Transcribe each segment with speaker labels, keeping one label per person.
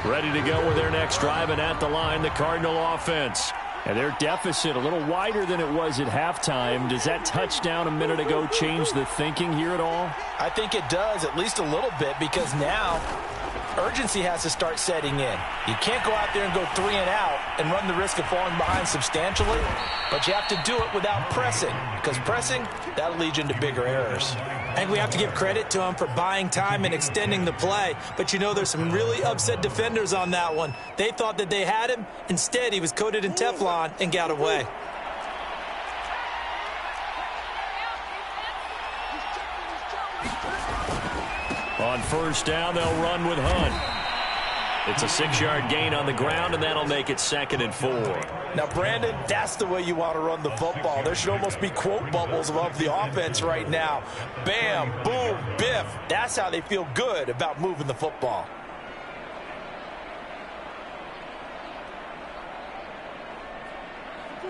Speaker 1: Ready to go with their next drive, and at the line, the Cardinal offense. And their deficit a little wider than it was at halftime. Does that touchdown a minute ago change the thinking here at all?
Speaker 2: I think it does, at least a little bit, because now urgency has to start setting in. You can't go out there and go 3 and out and run the risk of falling behind substantially, but you have to do it without pressing, because pressing, that'll lead you into bigger errors.
Speaker 3: I think we have to give credit to him for buying time and extending the play, but you know there's some really upset defenders on that one. They thought that they had him. Instead, he was coated in Teflon and got away.
Speaker 1: On first down, they'll run with Hunt. It's a 6-yard gain on the ground, and that'll make it 2nd and 4.
Speaker 2: Now, Brandon, that's the way you want to run the football. There should almost be quote bubbles above the offense right now. Bam, boom, biff. That's how they feel good about moving the football.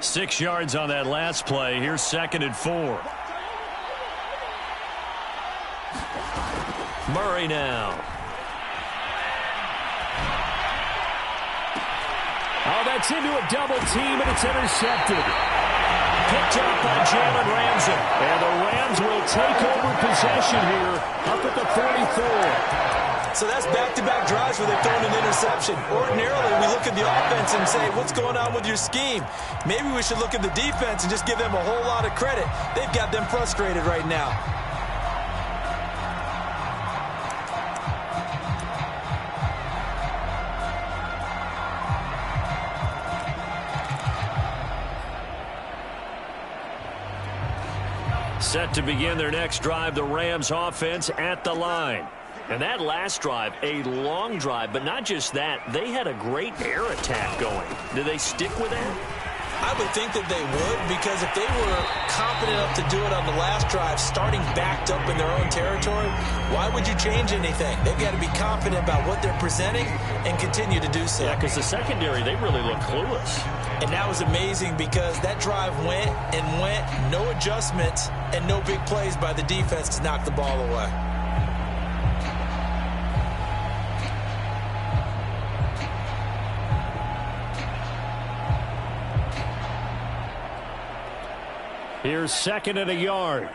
Speaker 1: Six yards on that last play. Here's 2nd and 4. Murray now. Oh, that's into a double team, and it's intercepted. Picked up by Jalen Ramsey. And the Rams will take over possession here up at the 44.
Speaker 3: So that's back-to-back drives where they've thrown an interception. Ordinarily, we look at the offense and say, what's going on with your scheme? Maybe we should look at the defense and just give them a whole lot of credit. They've got them frustrated right now.
Speaker 1: Set to begin their next drive, the Rams offense at the line. And that last drive, a long drive, but not just that. They had a great air attack going. Do they stick with that?
Speaker 3: I would think that they would, because if they were confident enough to do it on the last drive, starting backed up in their own territory, why would you change anything? They've got to be confident about what they're presenting and continue to do so.
Speaker 1: Yeah, because the secondary, they really look clueless.
Speaker 3: And that was amazing because that drive went and went, no adjustments and no big plays by the defense to knock the ball away.
Speaker 1: Here's 2nd and a yard.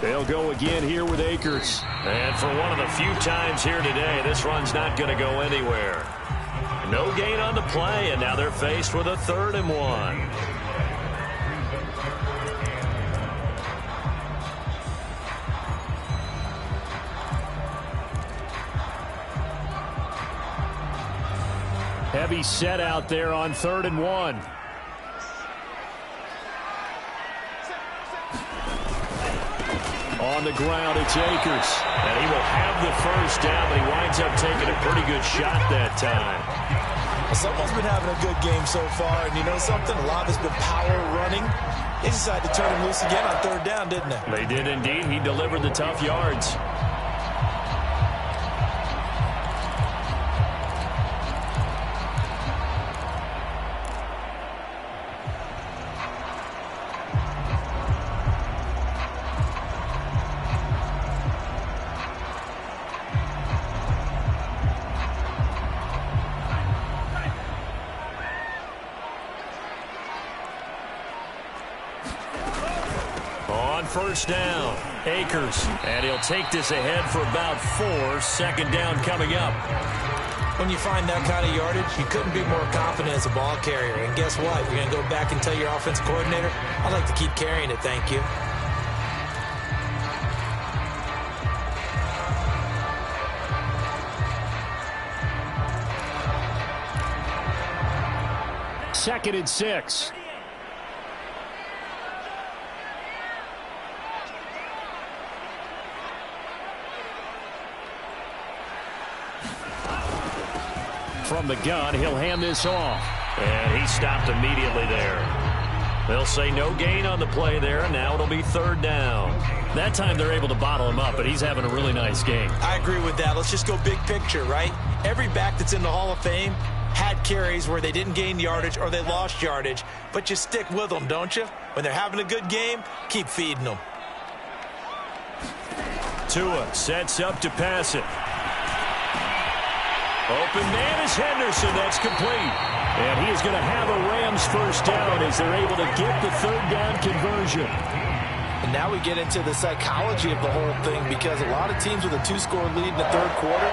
Speaker 1: They'll go again here with Akers. And for one of the few times here today, this run's not going to go anywhere. No gain on the play, and now they're faced with a 3rd and 1. Heavy set out there on 3rd and 1. On the ground, it's Akers. And he will have the first down, but he winds up taking a pretty good shot that time.
Speaker 2: Well, someone's been having a good game so far, and you know something? A lot of it's been power running. They decided to turn him loose again on 3rd down, didn't they?
Speaker 1: They did indeed. He delivered the tough yards. First down, Akers, and he'll take this ahead for about 4. 2nd down coming up.
Speaker 3: When you find that kind of yardage, you couldn't be more confident as a ball carrier. And guess what? You're going to go back and tell your offensive coordinator, I'd like to keep carrying it, thank you.
Speaker 1: Second and 6. From the gun, he'll hand this off. And he stopped immediately there. They'll say no gain on the play there, and now it'll be 3rd down. That time they're able to bottle him up, but he's having a really nice game.
Speaker 3: I agree with that. Let's just go big picture, right? Every back that's in the Hall of Fame had carries where they didn't gain yardage or they lost yardage, but you stick with them, don't you? When they're having a good game, keep feeding them.
Speaker 1: Tua sets up to pass it. Open man is Henderson. That's complete. And he is going to have a Rams first down as they're able to get the third down conversion.
Speaker 2: And now we get into the psychology of the whole thing, because a lot of teams with a 2-score lead in the third quarter,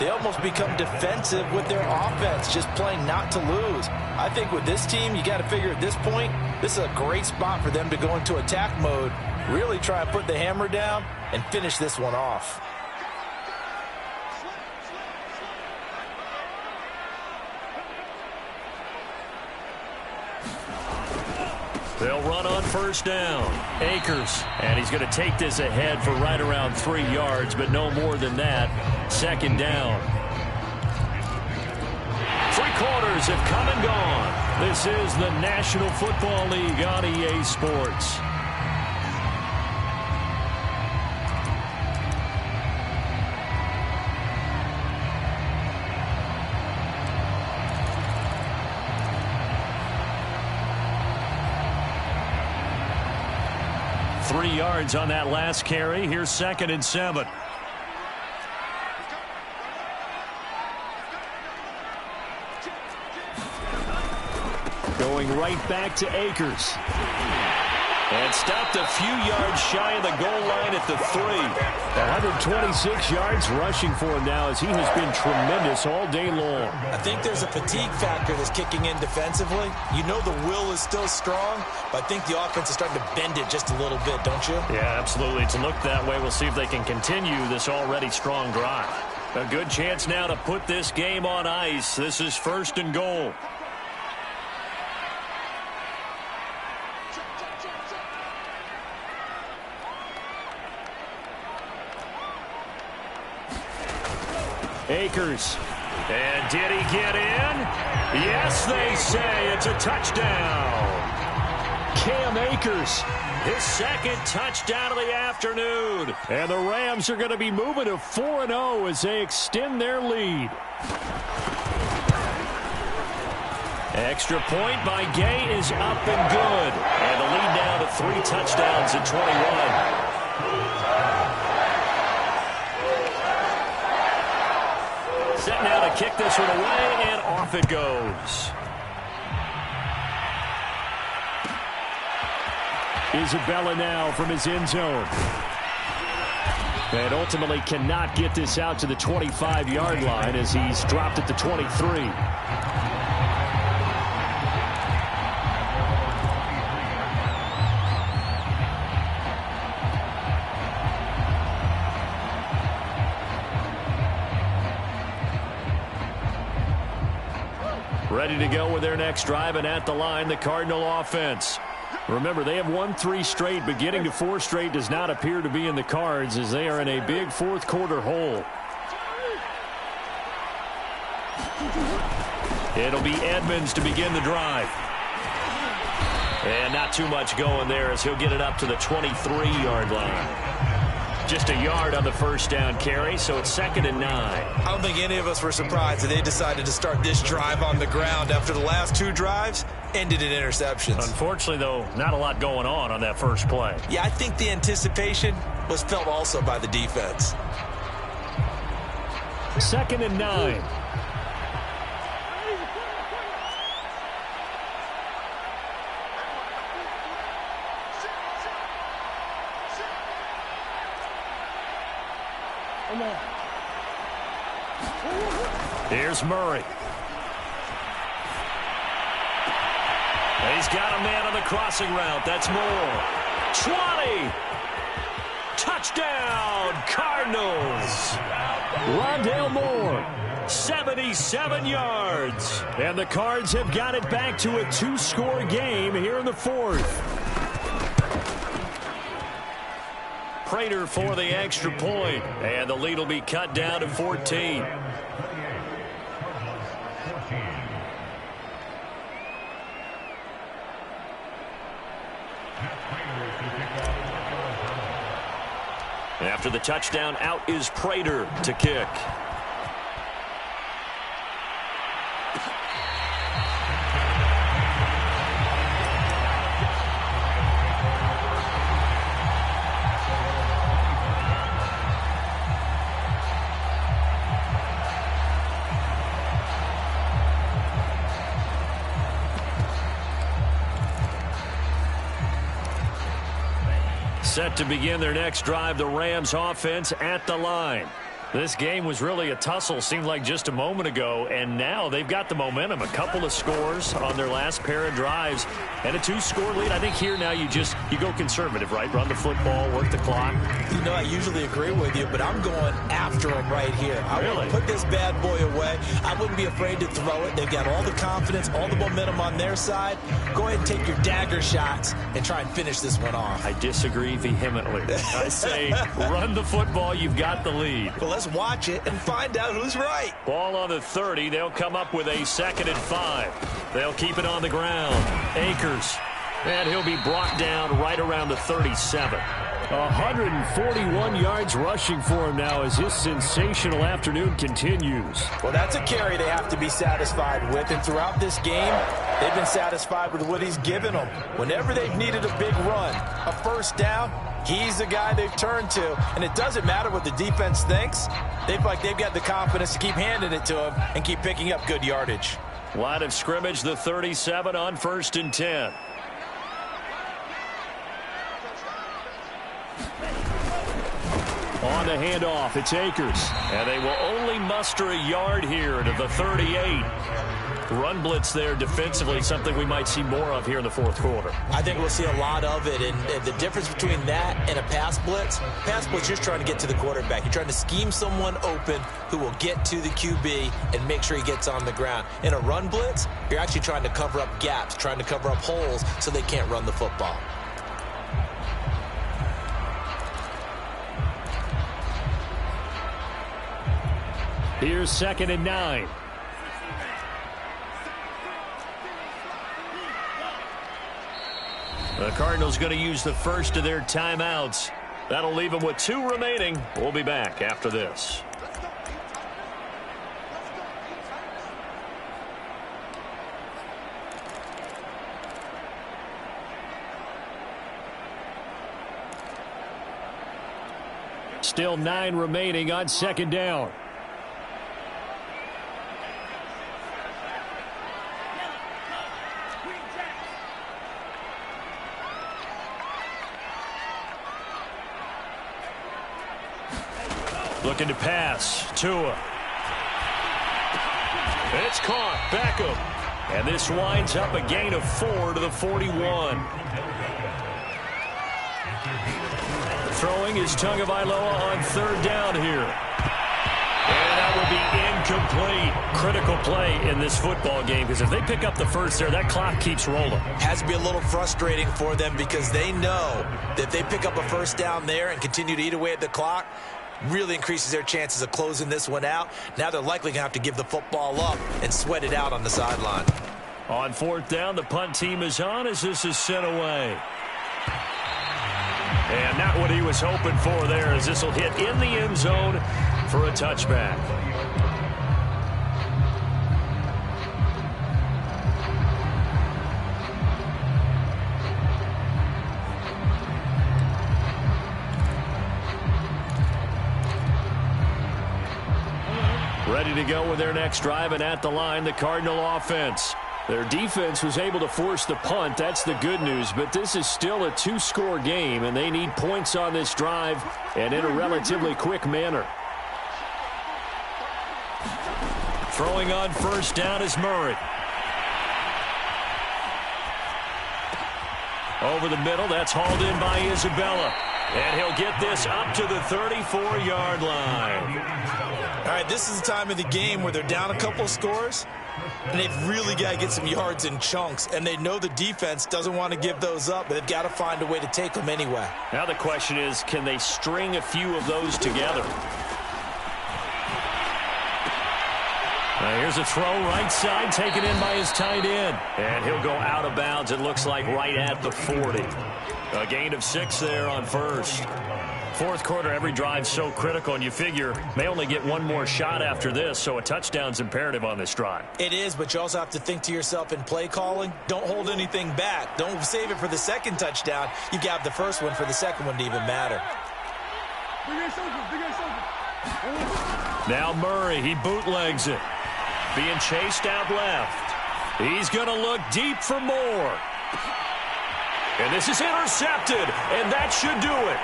Speaker 2: they almost become defensive with their offense, just playing not to lose. I think with this team, you got to figure at this point, this is a great spot for them to go into attack mode, really try and put the hammer down and finish this one off.
Speaker 1: They'll run on first down. Akers. And he's going to take this ahead for right around 3 yards, but no more than that. Second down. 3 quarters have come and gone. This is the National Football League on EA Sports. Three yards on that last carry. Here's 2nd and 7. Going right back to Akers. And stopped a few yards shy of the goal line at the 3. 126 yards rushing for him now, as he has been tremendous all day long.
Speaker 3: I think there's a fatigue factor that's kicking in defensively. You know the will is still strong, but I think the offense is starting to bend it just a little bit, don't you?
Speaker 1: Yeah, absolutely. It's looked that way. We'll see if they can continue this already strong drive. A good chance now to put this game on ice. This is 1st and goal. Akers. And did he get in? Yes, they say it's a touchdown. Cam Akers, his 2nd touchdown of the afternoon. And the Rams are going to be moving to 4-0 as they extend their lead. Extra point by Gay is up and good. And the lead now to 3 touchdowns at 21. Set now to kick this one away, and off it goes. Isabella now from his end zone. And ultimately cannot get this out to the 25-yard line as he's dropped at the 23. Ready to go with their next drive, and at the line, the Cardinal offense. Remember, they have won 3 straight, but getting to 4 straight does not appear to be in the cards as they are in a big 4th quarter hole. It'll be Edmonds to begin the drive. And not too much going there as he'll get it up to the 23-yard line. Just a yard on the first down carry, so it's 2nd and 9.
Speaker 3: I don't think any of us were surprised that they decided to start this drive on the ground after the last 2 drives ended in interceptions.
Speaker 1: Unfortunately, though, not a lot going on that first play.
Speaker 3: Yeah, I think the anticipation was felt also by the defense.
Speaker 1: 2nd and 9. Here's Murray. He's got a man on the crossing route. That's Moore. 20. Touchdown, Cardinals. Rondale Moore, 77 yards. And the Cards have got it back to a 2-score game here in the 4th. Prater for the extra point. And the lead will be cut down to 14. After the touchdown, out is Prater to kick. Set to begin their next drive, the Rams offense at the line. This game was really a tussle, seemed like just a moment ago, and now they've got the momentum. A couple of scores on their last pair of drives, and a 2-score lead. I think here now you go conservative, right? Run the football, work the clock.
Speaker 3: You know, I usually agree with you, but I'm going after them right here. I
Speaker 1: really
Speaker 3: want to put this bad boy away. I wouldn't be afraid to throw it. They've got all the confidence, all the momentum on their side. Go ahead and take your dagger shots and try and finish this one off.
Speaker 1: I disagree vehemently. I say run the football. You've got the lead.
Speaker 3: Well, let's watch it and find out who's right.
Speaker 1: Ball on the 30. They'll come up with a 2nd and 5. They'll keep it on the ground. Akers. And he'll be brought down right around the 37.
Speaker 4: 141 yards rushing for him now as his sensational afternoon continues.
Speaker 2: Well, that's a carry they have to be satisfied with. And throughout this game, they've been satisfied with what he's given them. Whenever they've needed a big run, a first down, he's the guy they've turned to. And it doesn't matter what the defense thinks. They've got the confidence to keep handing it to him and keep picking up good yardage.
Speaker 1: Line of scrimmage, the 37 on 1st and 10. On the handoff, it's Akers. And they will only muster a yard here to the 38. Run blitz there defensively, something we might see more of here in the 4th quarter.
Speaker 3: I think we'll see a lot of it, and the difference between that and a pass blitz, you're just trying to get to the quarterback. You're trying to scheme someone open who will get to the QB and make sure he gets on the ground. In a run blitz, you're actually trying to cover up gaps, trying to cover up holes so they can't run the football.
Speaker 4: Here's 2nd and 9.
Speaker 1: The Cardinals going to use the first of their timeouts. That'll leave them with 2 remaining. We'll be back after this.
Speaker 4: Still 9 remaining on 2nd down.
Speaker 1: Looking to pass. Tua. It's caught. Beckham. And this winds up a gain of 4 to the 41. Throwing is Tagovailoa on 3rd down here. And that will be incomplete. Critical play in this football game, because if they pick up the first there, that clock keeps rolling.
Speaker 3: Has to be a little frustrating for them because they know that if they pick up a first down there and continue to eat away at the clock, really increases their chances of closing this one out. Now they're likely going to have to give the football up and sweat it out on the sideline.
Speaker 1: On 4th down, the punt team is on as this is sent away. And not what he was hoping for there, as this will hit in the end zone for a touchback. Ready to go with their next drive, and at the line, the Cardinal offense. Their defense was able to force the punt. That's the good news, but this is still a 2-score game, and they need points on this drive and in a relatively quick manner. Throwing on 1st down is Murray. Over the middle, that's hauled in by Isabella. And he'll get this up to the 34-yard line.
Speaker 3: All right, this is the time of the game where they're down a couple of scores, and they've really got to get some yards in chunks, and they know the defense doesn't want to give those up, but they've got to find a way to take them anyway.
Speaker 1: Now the question is, can they string a few of those together? Here's a throw right side, taken in by his tight end. And he'll go out of bounds, it looks like, right at the 40. A gain of 6 there on 1st. Fourth quarter, every drive's so critical, and you figure may only get one more shot after this, so a touchdown's imperative on this drive.
Speaker 2: It is, but you also have to think to yourself in play calling, don't hold anything back. Don't save it for the second touchdown. You got the first one for the second one to even matter.
Speaker 1: Now Murray, he bootlegs it. Being chased out left. He's going to look deep for more. And this is intercepted, and that should do it.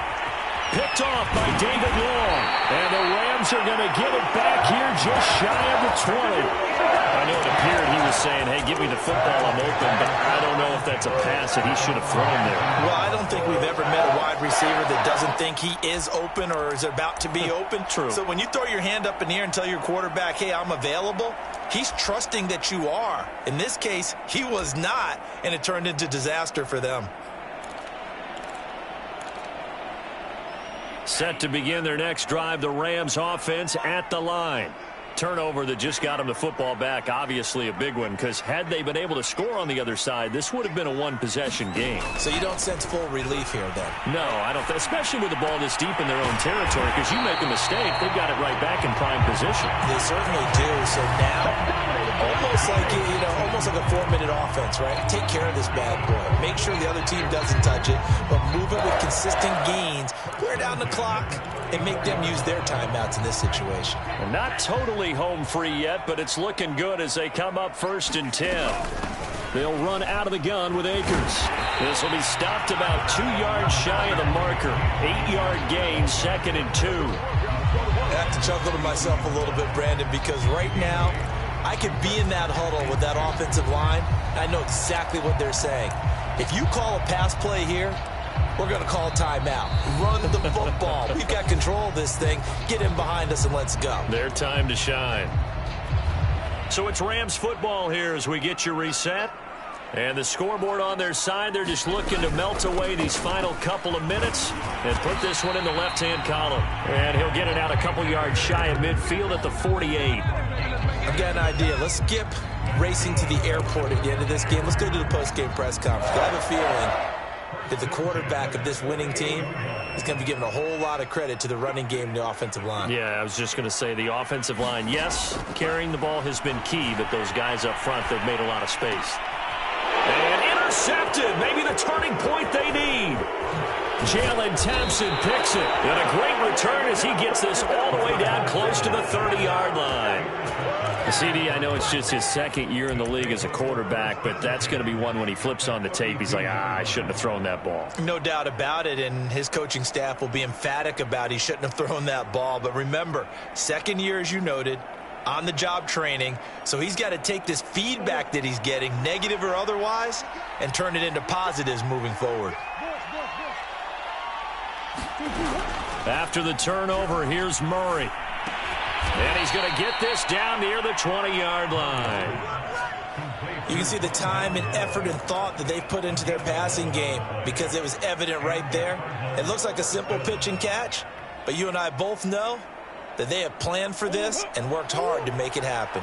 Speaker 1: Picked off by David Long. And the Rams are going to get it back here just shy of the 20. I know it appeared he was saying, hey, give me the football, I'm open, but I don't know if that's a pass that he should have thrown there.
Speaker 2: Well, I don't think we've ever met a wide receiver that doesn't think he is open or is about to be open.
Speaker 1: True.
Speaker 2: So when you throw your hand up in the air and tell your quarterback, hey, I'm available, he's trusting that you are. In this case, he was not, and it turned into disaster for them.
Speaker 1: Set to begin their next drive, the Rams offense at the line. Turnover that just got them the football back, obviously a big one, because had they been able to score on the other side, this would have been a one-possession game.
Speaker 2: So you don't sense full relief here, then?
Speaker 1: No, I don't, especially with the ball this deep in their own territory, because you make a mistake, they've got it right back in prime position.
Speaker 2: They certainly do. So now, almost like a 4-minute offense, right? Take care of this bad boy. Make sure the other team doesn't touch it, but move it with consistent gains. Wear down the clock and make them use their timeouts in this situation.
Speaker 1: Well, not totally home free yet, but it's looking good as they come up 1st and 10. They'll run out of the gun with Akers. This will be stopped about 2 yards shy of the marker. 8-yard gain, 2nd and 2.
Speaker 2: I have to chuckle to myself a little bit, Brandon, because right now I could be in that huddle with that offensive line. I know exactly what they're saying. If you call a pass play here, we're going to call timeout. Run the football. We've got control of this thing. Get him behind us and let's go.
Speaker 1: Their time to shine. So it's Rams football here as we get you reset. And the scoreboard on their side, they're just looking to melt away these final couple of minutes and put this one in the left-hand column. And he'll get it out a couple yards shy of midfield at the 48.
Speaker 2: I've got an idea. Let's skip racing to the airport at the end of this game. Let's go to the post-game press conference. I have a feeling that the quarterback of this winning team is going to be given a whole lot of credit to the running game and the offensive line.
Speaker 1: Yeah, I was just going to say the offensive line, yes, carrying the ball has been key, but those guys up front, they've made a lot of space. And intercepted, maybe the turning point they need. Jalen Thompson picks it. And a great return as he gets this all the way down close to the 30-yard line. CD, I know it's just his second year in the league as a quarterback, but that's going to be one when he flips on the tape. He's like, I shouldn't have thrown that ball.
Speaker 2: No doubt about it, and his coaching staff will be emphatic about he shouldn't have thrown that ball. But remember, second year, as you noted, on-the-job training, so he's got to take this feedback that he's getting, negative or otherwise, and turn it into positives moving forward.
Speaker 1: After the turnover, here's Murray. And he's going to get this down near the 20-yard line.
Speaker 2: You can see the time and effort and thought that they've put into their passing game because it was evident right there. It looks like a simple pitch and catch, but you and I both know that they have planned for this and worked hard to make it happen.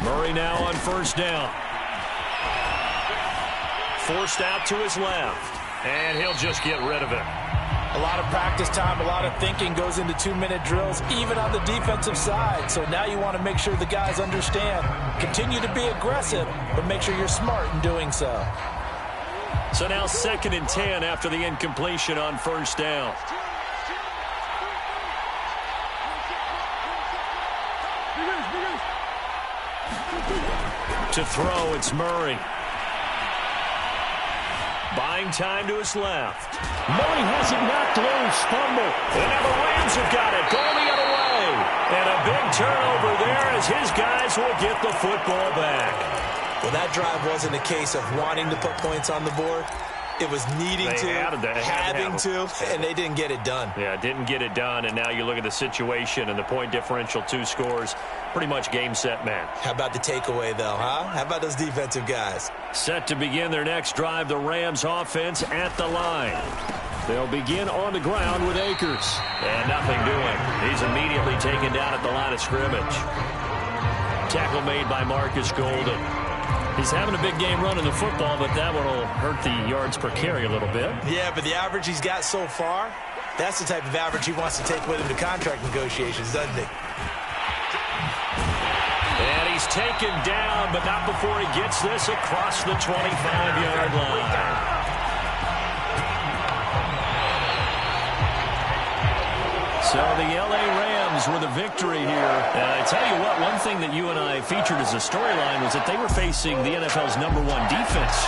Speaker 1: Murray now on 1st down. Forced out to his left. And he'll just get rid of it.
Speaker 2: A lot of practice time, a lot of thinking goes into 2-minute drills, even on the defensive side. So now you want to make sure the guys understand. Continue to be aggressive, but make sure you're smart in doing so.
Speaker 1: So now 2nd and 10 after the incompletion on 1st down. To throw, it's Murray. Buying time to his left.
Speaker 4: Murray has it knocked loose. Fumble.
Speaker 1: And now the Rams have got it. Going the other way. And a big turnover there as his guys will get the football back.
Speaker 2: Well, that drive wasn't a case of wanting to put points on the board. It was needing to, having to, and they didn't get it done.
Speaker 1: Yeah, didn't get it done, and now you look at the situation and the point differential, 2 scores, pretty much game, set, match.
Speaker 2: How about the takeaway, though, huh? How about those defensive guys?
Speaker 1: Set to begin their next drive, the Rams offense at the line. They'll begin on the ground with Akers. And nothing doing. He's immediately taken down at the line of scrimmage. Tackle made by Marcus Golden.
Speaker 4: He's having a big game running the football, but that one will hurt the yards per carry a little bit.
Speaker 2: Yeah, but the average he's got so far, that's the type of average he wants to take with him to contract negotiations, doesn't he?
Speaker 1: And he's taken down, but not before he gets this across the 25-yard line. So the L.A. Rams with a victory here. And I tell you what, one thing that you and I featured as a storyline was that they were facing the NFL's #1 defense